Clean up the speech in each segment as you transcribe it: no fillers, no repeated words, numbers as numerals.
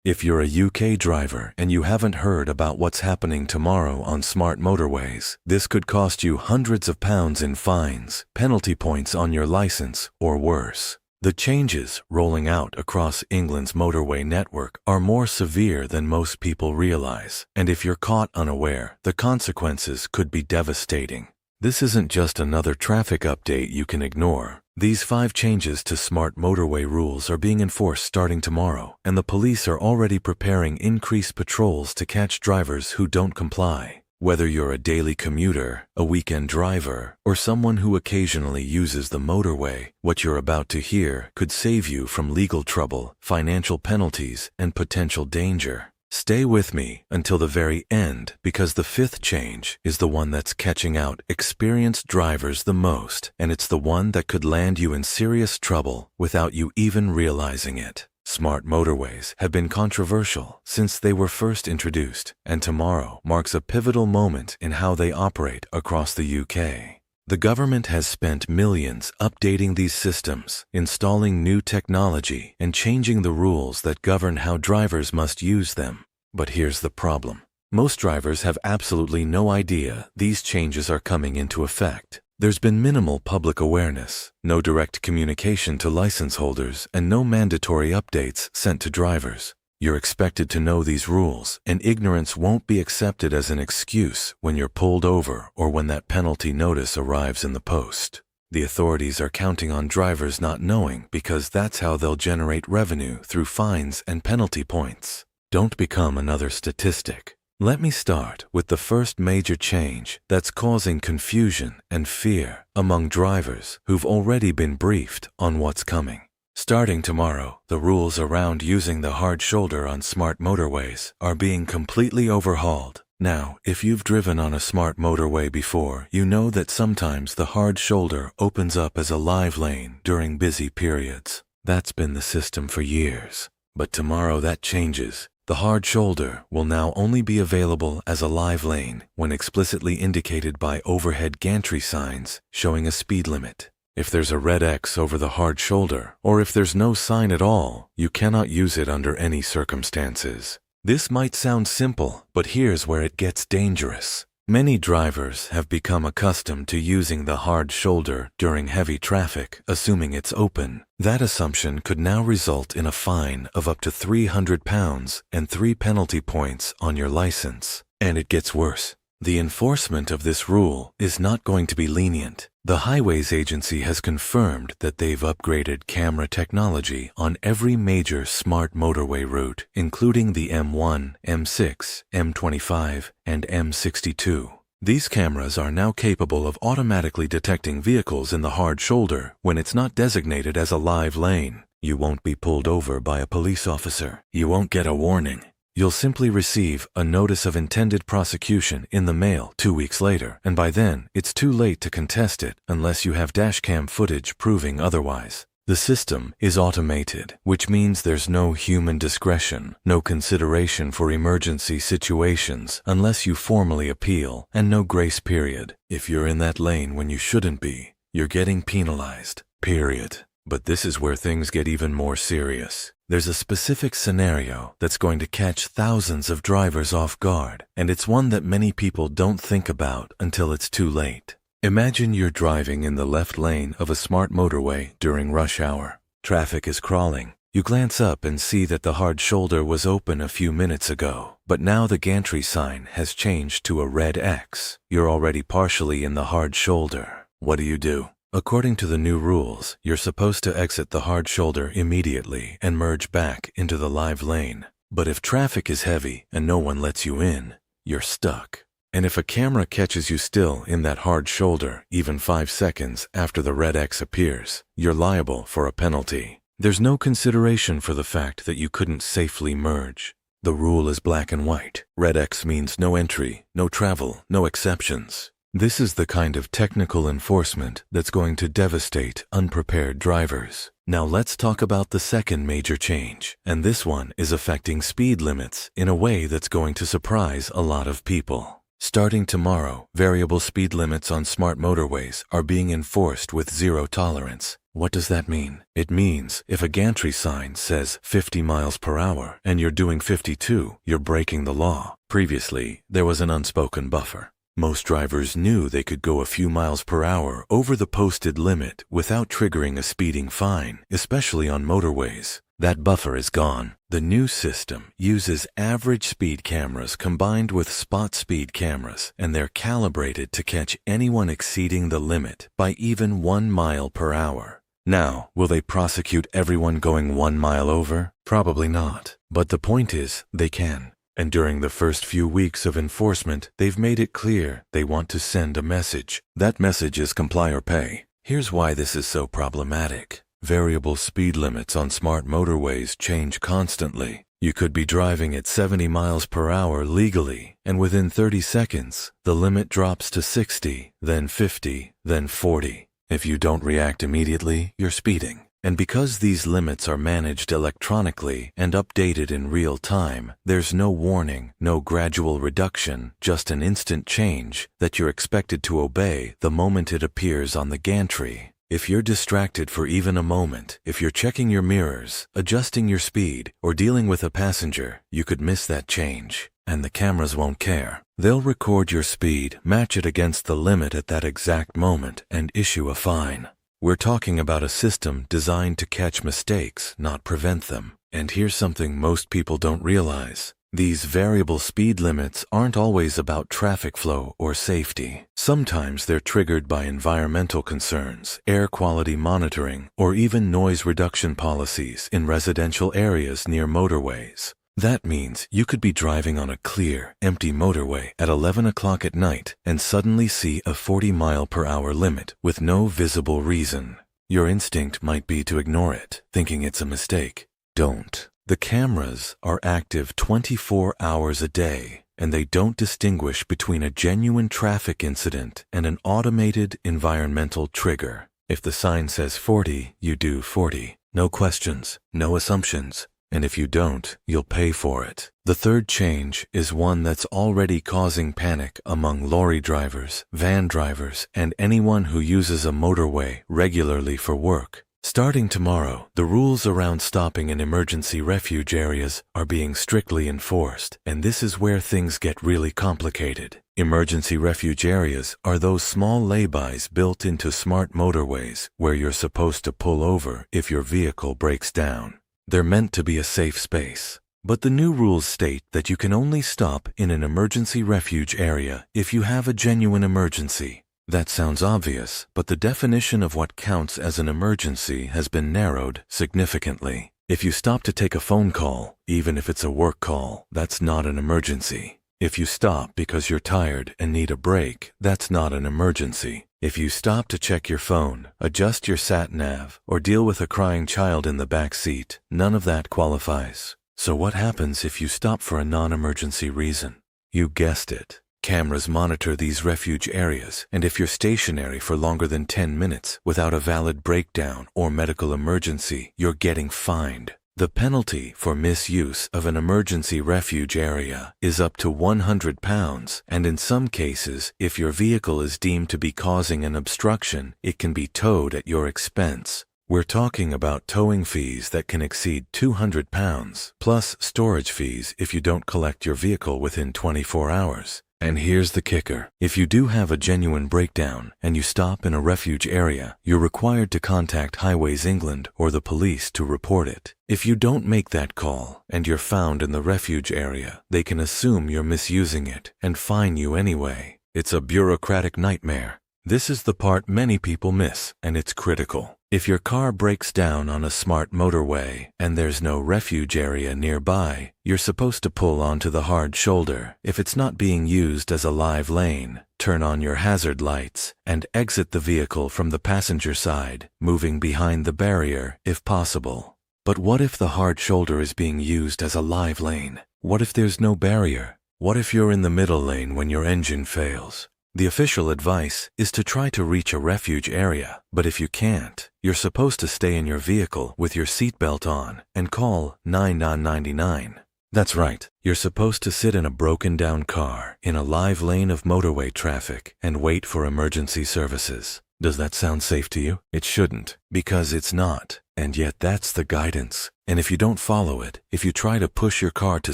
If you're a UK driver and you haven't heard about what's happening tomorrow on smart motorways, this could cost you hundreds of pounds in fines, penalty points on your license, or worse. The changes rolling out across England's motorway network are more severe than most people realize, and if you're caught unaware, the consequences could be devastating. This isn't just another traffic update you can ignore. These 5 changes to smart motorway rules are being enforced starting tomorrow, and the police are already preparing increased patrols to catch drivers who don't comply. Whether you're a daily commuter, a weekend driver, or someone who occasionally uses the motorway, what you're about to hear could save you from legal trouble, financial penalties, and potential danger. Stay with me until the very end, because the 5th change is the one that's catching out experienced drivers the most, and it's the one that could land you in serious trouble without you even realizing it. Smart motorways have been controversial since they were first introduced, and tomorrow marks a pivotal moment in how they operate across the UK. The government has spent millions updating these systems, installing new technology, and changing the rules that govern how drivers must use them. But here's the problem. Most drivers have absolutely no idea these changes are coming into effect. There's been minimal public awareness, no direct communication to license holders, and no mandatory updates sent to drivers. You're expected to know these rules, and ignorance won't be accepted as an excuse when you're pulled over or when that penalty notice arrives in the post. The authorities are counting on drivers not knowing because that's how they'll generate revenue through fines and penalty points. Don't become another statistic. Let me start with the first major change that's causing confusion and fear among drivers who've already been briefed on what's coming. Starting tomorrow, the rules around using the hard shoulder on smart motorways are being completely overhauled. Now, if you've driven on a smart motorway before, you know that sometimes the hard shoulder opens up as a live lane during busy periods. That's been the system for years. But tomorrow that changes. The hard shoulder will now only be available as a live lane when explicitly indicated by overhead gantry signs showing a speed limit. If there's a red X over the hard shoulder, or if there's no sign at all, you cannot use it under any circumstances. This might sound simple, but here's where it gets dangerous. Many drivers have become accustomed to using the hard shoulder during heavy traffic, assuming it's open. That assumption could now result in a fine of up to £300 and 3 penalty points on your license. And it gets worse. The enforcement of this rule is not going to be lenient. The Highways Agency has confirmed that they've upgraded camera technology on every major smart motorway route, including the M1, M6, M25, and M62. These cameras are now capable of automatically detecting vehicles in the hard shoulder when it's not designated as a live lane. You won't be pulled over by a police officer. You won't get a warning. You'll simply receive a notice of intended prosecution in the mail 2 weeks later, and by then, it's too late to contest it unless you have dashcam footage proving otherwise. The system is automated, which means there's no human discretion, no consideration for emergency situations unless you formally appeal, and no grace period. If you're in that lane when you shouldn't be, you're getting penalized. Period. But this is where things get even more serious. There's a specific scenario that's going to catch thousands of drivers off guard, and it's one that many people don't think about until it's too late. Imagine you're driving in the left lane of a smart motorway during rush hour. Traffic is crawling. You glance up and see that the hard shoulder was open a few minutes ago, but now the gantry sign has changed to a red X. You're already partially in the hard shoulder. What do? According to the new rules, you're supposed to exit the hard shoulder immediately and merge back into the live lane. But if traffic is heavy and no one lets you in, you're stuck. And if a camera catches you still in that hard shoulder even 5 seconds after the red X appears, you're liable for a penalty. There's no consideration for the fact that you couldn't safely merge. The rule is black and white. Red X means no entry, no travel, no exceptions. This is the kind of technical enforcement that's going to devastate unprepared drivers. Now let's talk about the second major change, and this one is affecting speed limits in a way that's going to surprise a lot of people. Starting tomorrow, variable speed limits on smart motorways are being enforced with zero tolerance. What does that mean? It means if a gantry sign says 50 miles per hour and you're doing 52, you're breaking the law. Previously, there was an unspoken buffer. Most drivers knew they could go a few miles per hour over the posted limit without triggering a speeding fine, especially on motorways. That buffer is gone. The new system uses average speed cameras combined with spot speed cameras, and they're calibrated to catch anyone exceeding the limit by even 1 mile per hour. Now, will they prosecute everyone going 1 mile over? Probably not. But the point is, they can. And during the first few weeks of enforcement, they've made it clear they want to send a message. That message is comply or pay. Here's why this is so problematic. Variable speed limits on smart motorways change constantly. You could be driving at 70 miles per hour legally, and within 30 seconds, the limit drops to 60, then 50, then 40. If you don't react immediately, you're speeding. And because these limits are managed electronically and updated in real time, there's no warning, no gradual reduction, just an instant change that you're expected to obey the moment it appears on the gantry. If you're distracted for even a moment, if you're checking your mirrors, adjusting your speed, or dealing with a passenger, you could miss that change. And the cameras won't care. They'll record your speed, match it against the limit at that exact moment, and issue a fine. We're talking about a system designed to catch mistakes, not prevent them. And here's something most people don't realize. These variable speed limits aren't always about traffic flow or safety. Sometimes they're triggered by environmental concerns, air quality monitoring, or even noise reduction policies in residential areas near motorways. That means you could be driving on a clear, empty motorway at 11 o'clock at night and suddenly see a 40-mile-per-hour limit with no visible reason. Your instinct might be to ignore it, thinking it's a mistake. Don't. The cameras are active 24 hours a day, and they don't distinguish between a genuine traffic incident and an automated environmental trigger. If the sign says 40, you do 40. No questions, no assumptions. And if you don't, you'll pay for it. The third change is one that's already causing panic among lorry drivers, van drivers, and anyone who uses a motorway regularly for work. Starting tomorrow, the rules around stopping in emergency refuge areas are being strictly enforced, and this is where things get really complicated. Emergency refuge areas are those small laybys built into smart motorways where you're supposed to pull over if your vehicle breaks down. They're meant to be a safe space. But the new rules state that you can only stop in an emergency refuge area if you have a genuine emergency. That sounds obvious, but the definition of what counts as an emergency has been narrowed significantly. If you stop to take a phone call, even if it's a work call, that's not an emergency. If you stop because you're tired and need a break, that's not an emergency. If you stop to check your phone, adjust your sat-nav, or deal with a crying child in the back seat, none of that qualifies. So what happens if you stop for a non-emergency reason? You guessed it. Cameras monitor these refuge areas, and if you're stationary for longer than 10 minutes without a valid breakdown or medical emergency, you're getting fined. The penalty for misuse of an emergency refuge area is up to £100, and in some cases, if your vehicle is deemed to be causing an obstruction, it can be towed at your expense. We're talking about towing fees that can exceed £200, plus storage fees if you don't collect your vehicle within 24 hours. And here's the kicker. If you do have a genuine breakdown and you stop in a refuge area, you're required to contact Highways England or the police to report it. If you don't make that call and you're found in the refuge area, they can assume you're misusing it and fine you anyway. It's a bureaucratic nightmare. This is the part many people miss, and it's critical. If your car breaks down on a smart motorway and there's no refuge area nearby, you're supposed to pull onto the hard shoulder. If it's not being used as a live lane, turn on your hazard lights and exit the vehicle from the passenger side, moving behind the barrier if possible. But what if the hard shoulder is being used as a live lane? What if there's no barrier? What if you're in the middle lane when your engine fails? The official advice is to try to reach a refuge area, but if you can't, you're supposed to stay in your vehicle with your seatbelt on and call 999. That's right, you're supposed to sit in a broken down car in a live lane of motorway traffic and wait for emergency services. Does that sound safe to you? It shouldn't, because it's not. And yet that's the guidance. And if you don't follow it, if you try to push your car to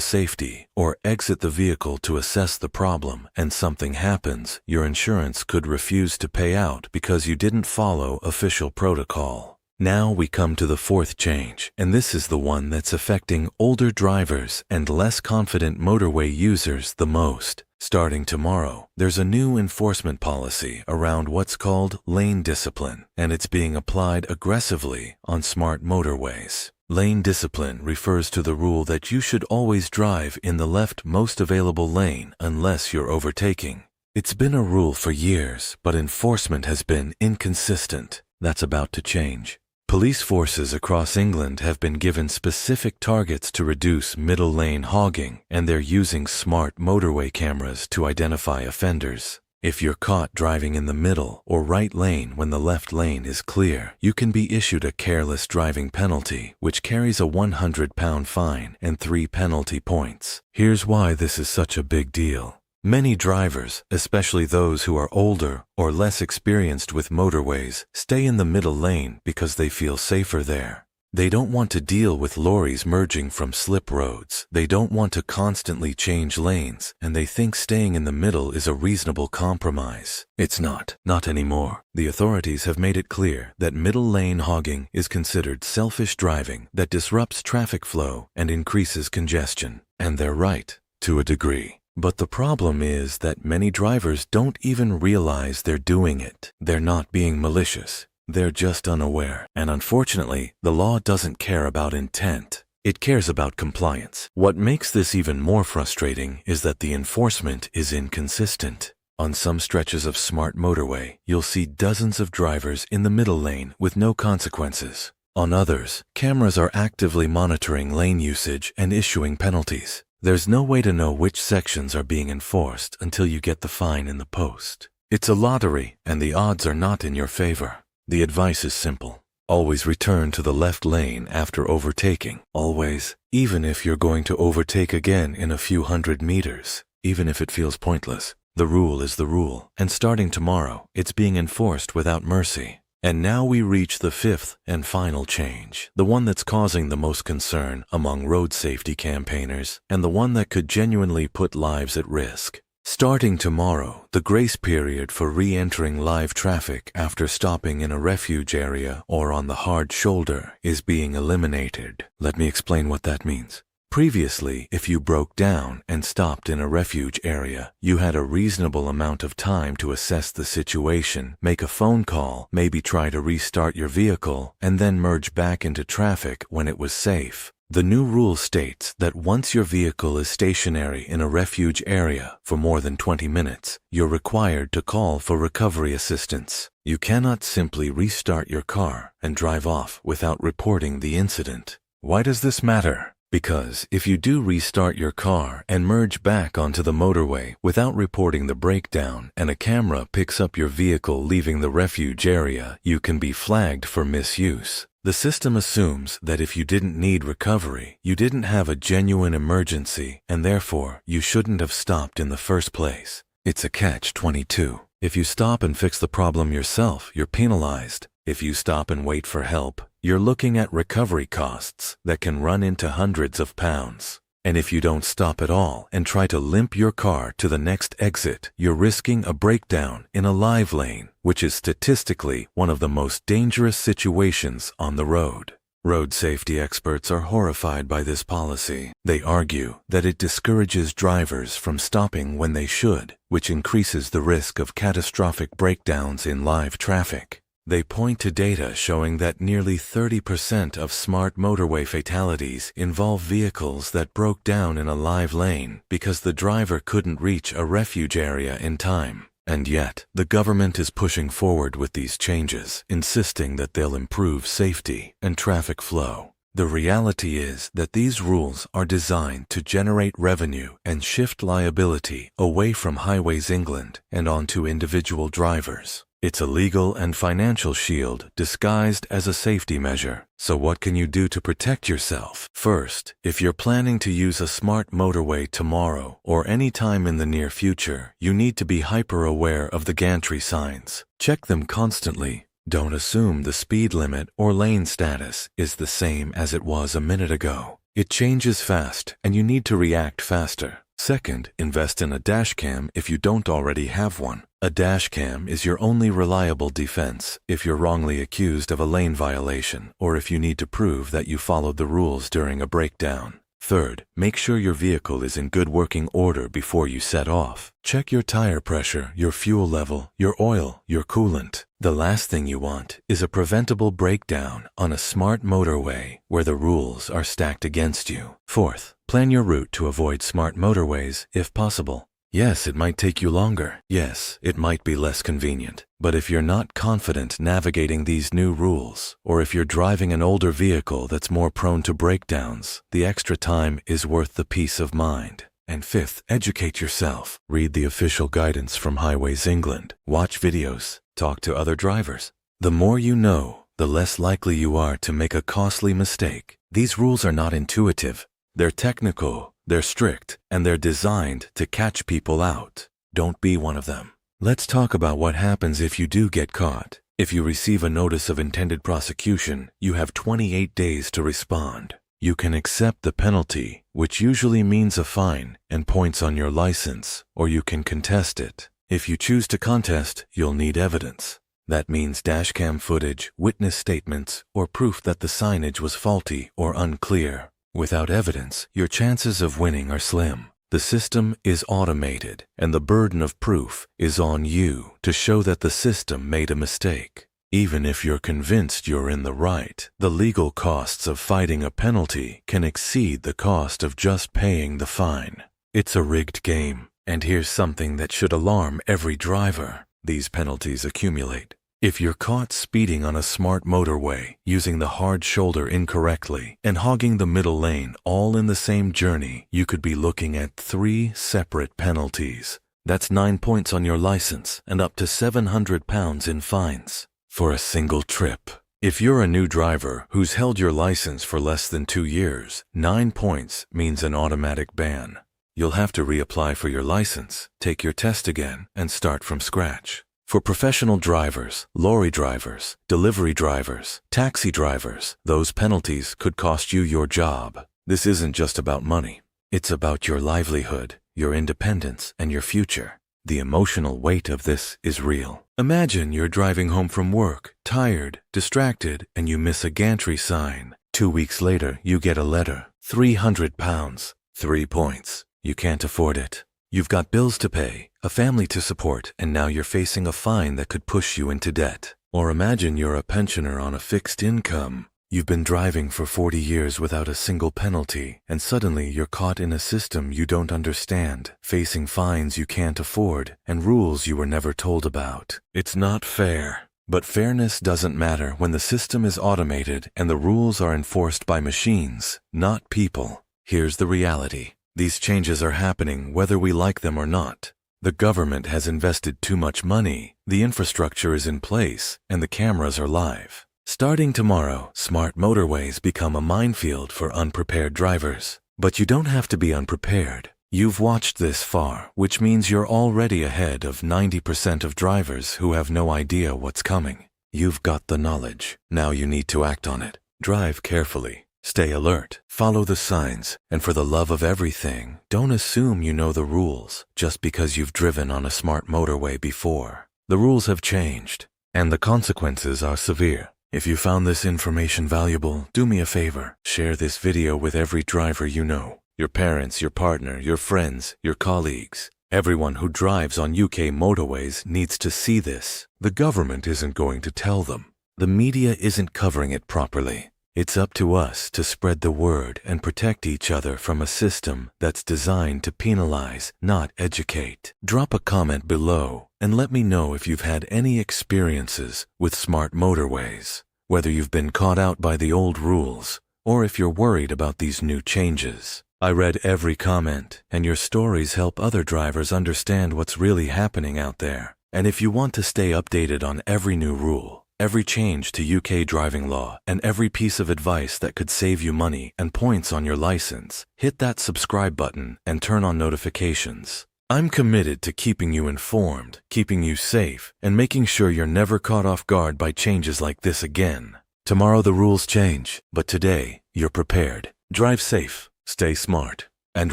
safety or exit the vehicle to assess the problem and something happens, your insurance could refuse to pay out because you didn't follow official protocol. Now we come to the fourth change, and this is the one that's affecting older drivers and less confident motorway users the most. Starting tomorrow, there's a new enforcement policy around what's called lane discipline, and it's being applied aggressively on smart motorways. Lane discipline refers to the rule that you should always drive in the left most available lane unless you're overtaking. It's been a rule for years, but enforcement has been inconsistent. That's about to change. Police forces across England have been given specific targets to reduce middle lane hogging, and they're using smart motorway cameras to identify offenders. If you're caught driving in the middle or right lane when the left lane is clear, you can be issued a careless driving penalty, which carries a £100 fine and 3 penalty points. Here's why this is such a big deal. Many drivers, especially those who are older or less experienced with motorways, stay in the middle lane because they feel safer there. They don't want to deal with lorries merging from slip roads. They don't want to constantly change lanes, and they think staying in the middle is a reasonable compromise. It's not anymore. The authorities have made it clear that middle lane hogging is considered selfish driving that disrupts traffic flow and increases congestion. And they're right, to a degree. But the problem is that many drivers don't even realize they're doing it. They're not being malicious. They're just unaware. And unfortunately, the law doesn't care about intent. It cares about compliance. What makes this even more frustrating is that the enforcement is inconsistent. On some stretches of smart motorway, you'll see dozens of drivers in the middle lane with no consequences. On others, cameras are actively monitoring lane usage and issuing penalties. There's no way to know which sections are being enforced until you get the fine in the post. It's a lottery, and the odds are not in your favor. The advice is simple. Always return to the left lane after overtaking. Always, even if you're going to overtake again in a few hundred meters, even if it feels pointless. The rule is the rule, and starting tomorrow, it's being enforced without mercy. And now we reach the fifth and final change, the one that's causing the most concern among road safety campaigners, and the one that could genuinely put lives at risk. Starting tomorrow, the grace period for re-entering live traffic after stopping in a refuge area or on the hard shoulder is being eliminated. Let me explain what that means. Previously, if you broke down and stopped in a refuge area, you had a reasonable amount of time to assess the situation, make a phone call, maybe try to restart your vehicle, and then merge back into traffic when it was safe. The new rule states that once your vehicle is stationary in a refuge area for more than 20 minutes, you're required to call for recovery assistance. You cannot simply restart your car and drive off without reporting the incident. Why does this matter? Because if you do restart your car and merge back onto the motorway without reporting the breakdown and a camera picks up your vehicle leaving the refuge area, you can be flagged for misuse. The system assumes that if you didn't need recovery, you didn't have a genuine emergency, and therefore you shouldn't have stopped in the first place. It's a catch-22. If you stop and fix the problem yourself, you're penalized. If you stop and wait for help, you're looking at recovery costs that can run into hundreds of pounds. And if you don't stop at all and try to limp your car to the next exit, you're risking a breakdown in a live lane, which is statistically one of the most dangerous situations on the road. Road safety experts are horrified by this policy. They argue that it discourages drivers from stopping when they should, which increases the risk of catastrophic breakdowns in live traffic. They point to data showing that nearly 30% of smart motorway fatalities involve vehicles that broke down in a live lane because the driver couldn't reach a refuge area in time. And yet, the government is pushing forward with these changes, insisting that they'll improve safety and traffic flow. The reality is that these rules are designed to generate revenue and shift liability away from Highways England and onto individual drivers. It's a legal and financial shield disguised as a safety measure. So what can you do to protect yourself? First, if you're planning to use a smart motorway tomorrow or any time in the near future, you need to be hyper-aware of the gantry signs. Check them constantly. Don't assume the speed limit or lane status is the same as it was a minute ago. It changes fast, and you need to react faster. Second, invest in a dashcam if you don't already have one. A dashcam is your only reliable defense if you're wrongly accused of a lane violation or if you need to prove that you followed the rules during a breakdown. Third, make sure your vehicle is in good working order before you set off. Check your tire pressure, your fuel level, your oil, your coolant. The last thing you want is a preventable breakdown on a smart motorway where the rules are stacked against you. Fourth, plan your route to avoid smart motorways if possible. Yes, it might take you longer. Yes, it might be less convenient. But if you're not confident navigating these new rules, or if you're driving an older vehicle that's more prone to breakdowns, the extra time is worth the peace of mind. And fifth, educate yourself. Read the official guidance from Highways England. Watch videos. Talk to other drivers. The more you know, the less likely you are to make a costly mistake. These rules are not intuitive. They're technical. They're strict, and they're designed to catch people out. Don't be one of them. Let's talk about what happens if you do get caught. If you receive a notice of intended prosecution, you have 28 days to respond. You can accept the penalty, which usually means a fine and points on your license, or you can contest it. If you choose to contest, you'll need evidence. That means dashcam footage, witness statements, or proof that the signage was faulty or unclear. Without evidence, your chances of winning are slim. The system is automated, and the burden of proof is on you to show that the system made a mistake. Even if you're convinced you're in the right, the legal costs of fighting a penalty can exceed the cost of just paying the fine. It's a rigged game, and here's something that should alarm every driver. These penalties accumulate. If you're caught speeding on a smart motorway, using the hard shoulder incorrectly, and hogging the middle lane all in the same journey, you could be looking at 3 separate penalties. That's 9 points on your license and up to £700 in fines for a single trip. If you're a new driver who's held your license for less than 2 years, 9 points means an automatic ban. You'll have to reapply for your license, take your test again, and start from scratch. For professional drivers, lorry drivers, delivery drivers, taxi drivers, those penalties could cost you your job. This isn't just about money. It's about your livelihood, your independence, and your future. The emotional weight of this is real. Imagine you're driving home from work, tired, distracted, and you miss a gantry sign. 2 weeks later, you get a letter. £300. 3 points. You can't afford it. You've got bills to pay, a family to support, and now you're facing a fine that could push you into debt. Or imagine you're a pensioner on a fixed income. You've been driving for 40 years without a single penalty, and suddenly you're caught in a system you don't understand, facing fines you can't afford, and rules you were never told about. It's not fair. But fairness doesn't matter when the system is automated and the rules are enforced by machines, not people. Here's the reality. These changes are happening whether we like them or not. The government has invested too much money, the infrastructure is in place, and the cameras are live. Starting tomorrow, smart motorways become a minefield for unprepared drivers. But you don't have to be unprepared. You've watched this far, which means you're already ahead of 90% of drivers who have no idea what's coming. You've got the knowledge. Now you need to act on it. Drive carefully. Stay alert, follow the signs, and for the love of everything, don't assume you know the rules just because you've driven on a smart motorway before. The rules have changed, and the consequences are severe. If you found this information valuable, do me a favor. Share this video with every driver you know. Your parents, your partner, your friends, your colleagues. Everyone who drives on UK motorways needs to see this. The government isn't going to tell them. The media isn't covering it properly. It's up to us to spread the word and protect each other from a system that's designed to penalize, not educate. Drop a comment below and let me know if you've had any experiences with smart motorways, whether you've been caught out by the old rules or if you're worried about these new changes. I read every comment, and your stories help other drivers understand what's really happening out there. And if you want to stay updated on every new rule, every change to UK driving law, and every piece of advice that could save you money and points on your license, hit that subscribe button and turn on notifications. I'm committed to keeping you informed, keeping you safe, and making sure you're never caught off guard by changes like this again. Tomorrow the rules change, but today you're prepared. Drive safe, stay smart, and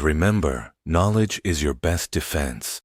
remember, knowledge is your best defense.